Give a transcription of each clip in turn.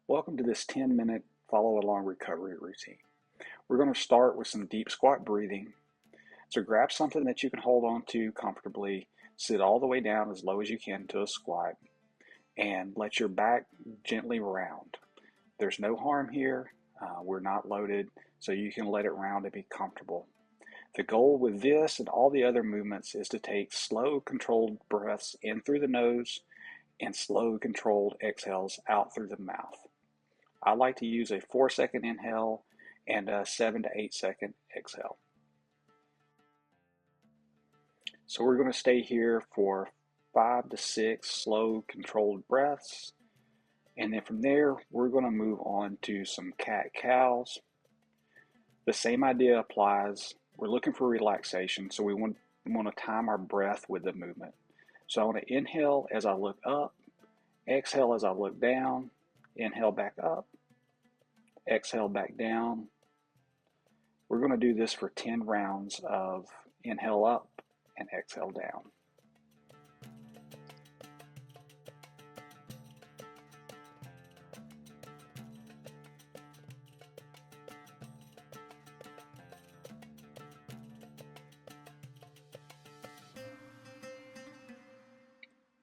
Welcome to this 10-minute follow along recovery routine. We're going to start with some deep squat breathing. So grab something that you can hold on to comfortably, sit all the way down as low as you can to a squat, and let your back gently round. There's no harm here. We're not loaded, so you can let it round and be comfortable. The goal with this and all the other movements is to take slow, controlled breaths in through the nose and slow, controlled exhales out through the mouth. I like to use a 4-second inhale and a 7 to 8-second exhale. So we're going to stay here for 5 to 6 slow, controlled breaths. And then from there, we're going to move on to some cat-cows. The same idea applies. We're looking for relaxation, so we want to time our breath with the movement. So I want to inhale as I look up, exhale as I look down, inhale back up, exhale back down. We're going to do this for 10 rounds of inhale up and exhale down.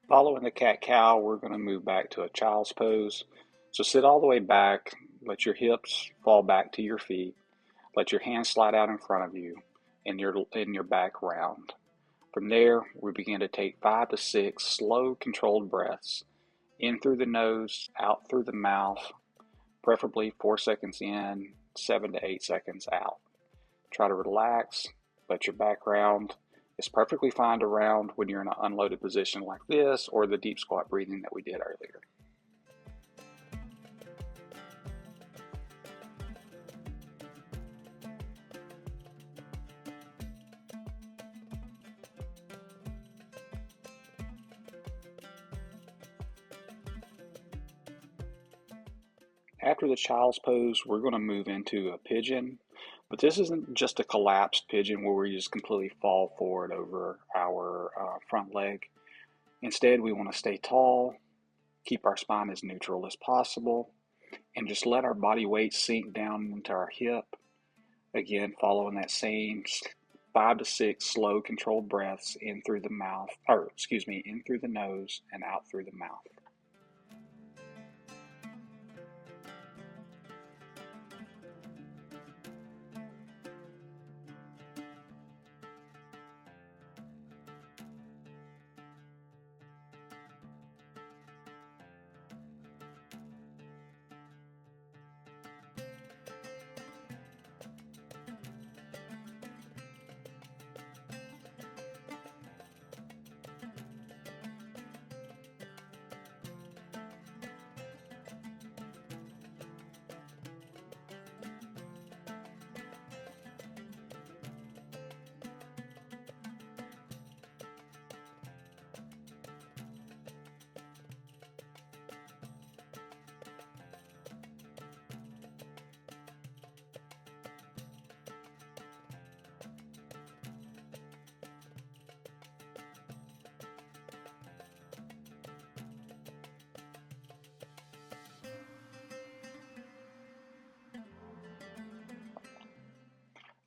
Following the cat-cow, we're going to move back to a child's pose. So sit all the way back, let your hips fall back to your feet, let your hands slide out in front of you, and your back round. From there, we begin to take 5 to 6 slow, controlled breaths, in through the nose, out through the mouth, preferably 4 seconds in, 7 to 8 seconds out. Try to relax, let your back round. It's perfectly fine to round when you're in an unloaded position like this or the deep squat breathing that we did earlier. After the child's pose, we're going to move into a pigeon, but this isn't just a collapsed pigeon where we just completely fall forward over our front leg. Instead, we want to stay tall, keep our spine as neutral as possible, and just let our body weight sink down into our hip. Again, following that same 5 to 6 slow, controlled breaths in through the in through the nose and out through the mouth.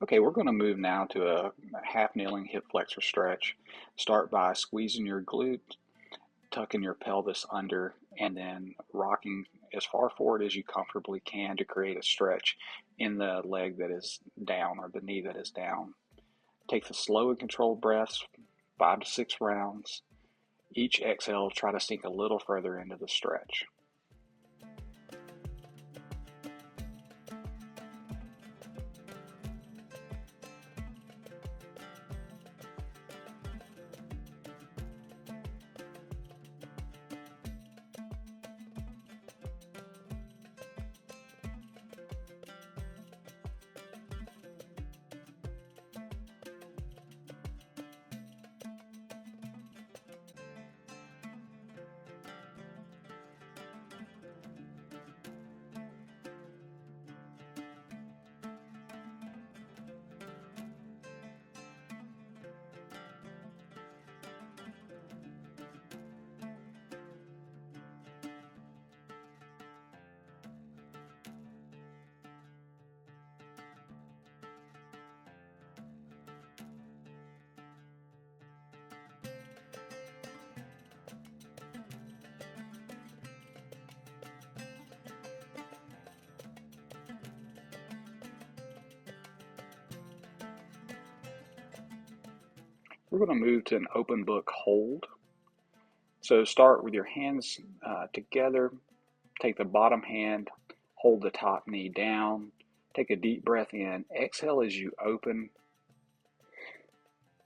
Okay, we're going to move now to a half kneeling hip flexor stretch. Start by squeezing your glute, tucking your pelvis under, and then rocking as far forward as you comfortably can to create a stretch in the leg that is down or the knee that is down. Take the slow and controlled breaths, 5 to 6 rounds. Each exhale, try to sink a little further into the stretch. We're going to move to an open book hold. So start with your hands together. Take the bottom hand, hold the top knee down. Take a deep breath in. Exhale as you open.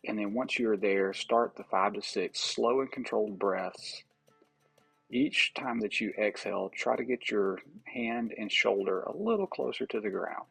And then once you're there, start the 5 to 6 slow and controlled breaths. Each time that you exhale, try to get your hand and shoulder a little closer to the ground.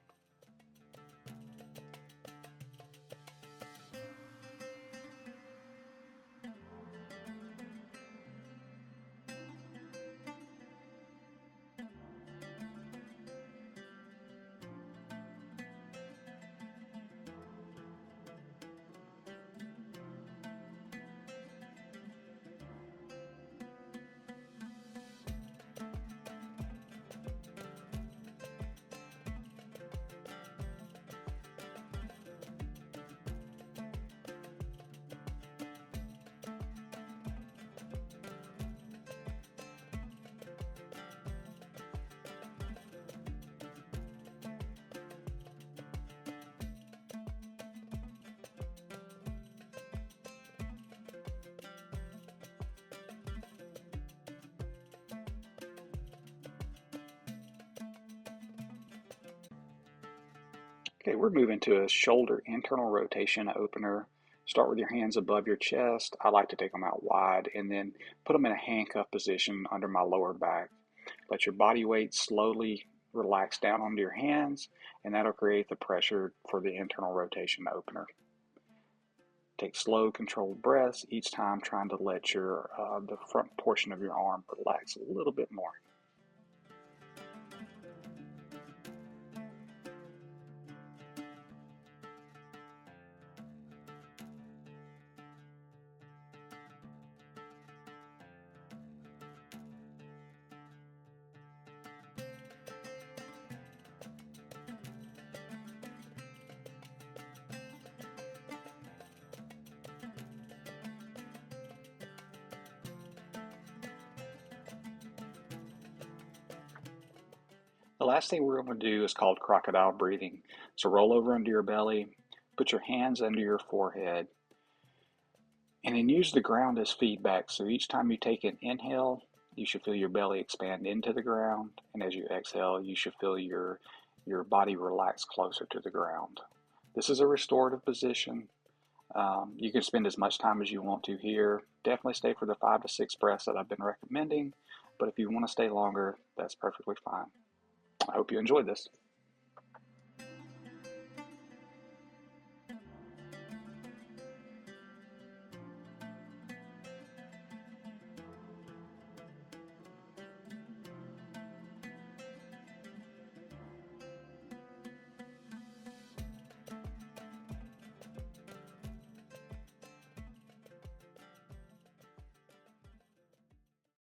Okay, we're moving to a shoulder internal rotation opener. Start with your hands above your chest. I like to take them out wide and then put them in a handcuff position under my lower back. Let your body weight slowly relax down onto your hands, and that'll create the pressure for the internal rotation opener. Take slow, controlled breaths each time, trying to let the front portion of your arm relax a little bit more. The last thing we're going to do is called crocodile breathing. So roll over under your belly, put your hands under your forehead, and then use the ground as feedback. So each time you take an inhale, you should feel your belly expand into the ground, and as you exhale, you should feel your body relax closer to the ground. This is a restorative position. You can spend as much time as you want to here. Definitely stay for the 5 to 6 breaths that I've been recommending, but if you want to stay longer, that's perfectly fine. I hope you enjoyed this.